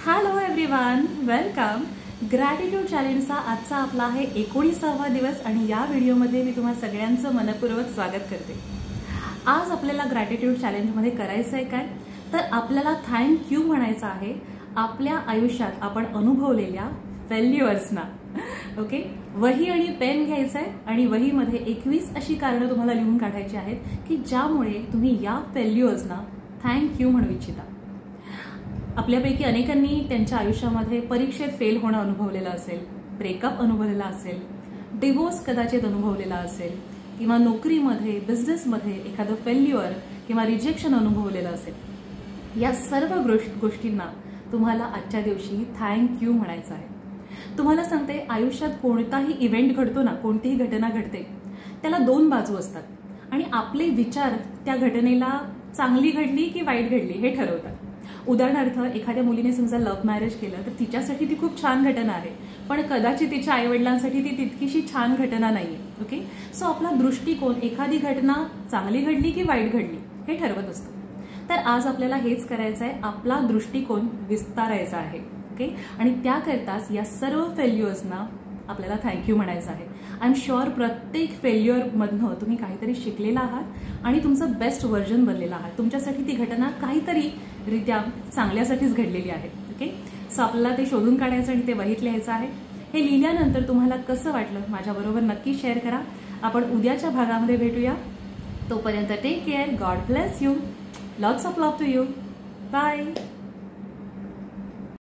Hello everyone, welcome. Gratitude चॅलेंजचा आजचा आपला आहे 19वा दिवस आणि या व्हिडिओमध्ये मी तुम्हा सगळ्यांचं मनपूर्वक स्वागत करते. आज आपल्याला ग्रॅटिट्यूड चॅलेंजमध्ये करायचं आहे काय, तर आपल्याला थँक्यू म्हणायचं आहे आपल्या आयुष्यात आपण अनुभवलेल्या फेल्युअर्सना. ओके, वही आणि पेन घ्यायचं आहे आणि वहीमध्ये 21 अशी कारणं तुम्हाला लिहून काढायची आहेत की ज्यामुळे तुम्ही या फेल्युअर्सना थँक्यू म्हणू इच्छिता. आपल्यापैकी अनेकांनी त्यांच्या आयुष्यामध्ये परीक्षेत फेल होणं अनुभवलेलं असेल, ब्रेकअप अनुभवलेला असेल, डिवोर्स कदाचित अनुभवलेला असेल किंवा नोकरीमध्ये बिझनेसमध्ये एखादं फेल्युअर किंवा रिजेक्शन अनुभवलेलं असेल. या सर्व गोष्टींना तुम्हाला आजच्या दिवशी थँक्यू म्हणायचं आहे. तुम्हाला सांगते, आयुष्यात कोणताही इव्हेंट घडतो ना, कोणतीही घटना घडते, त्याला दोन बाजू असतात आणि आपले विचार त्या घटनेला चांगली घडली की वाईट घडली हे ठरवतात. उदाहरणार्थ, एखाद्या मुलीने समजा लव्ह मॅरेज केलं तर तिच्यासाठी ती खूप छान घटना आहे, पण कदाचित तिच्या आईवडिलांसाठी ती तितकीशी छान घटना नाहीये. ओके, सो आपला दृष्टिकोन एखादी घटना चांगली घडली की वाईट घडली हे ठरवत असतो. तर आज आपल्याला हेच करायचं आहे, आपला दृष्टिकोन विस्तारायचा आहे. ओके, आणि त्याकरताच या सर्व फेल्युअर्सना आपल्याला थँक्यू म्हणायचं आहे. आय एम शुअर प्रत्येक फेल्युअरमधनं तुम्ही काहीतरी शिकलेला आहात आणि तुमचं बेस्ट व्हर्जन बनलेलं आहात. तुमच्यासाठी ती घटना काहीतरी रित्या चांगल्यासाठीच घडलेली आहे. ओके, सो आपल्याला ते शोधून काढायचं आणि ते वहीत लिहायचं आहे. हे लिहिल्यानंतर तुम्हाला कसं वाटलं माझ्याबरोबर नक्की शेअर करा. आपण उद्याच्या भागामध्ये भेटूया. तोपर्यंत take care. God bless you. Lots of love to you. Bye.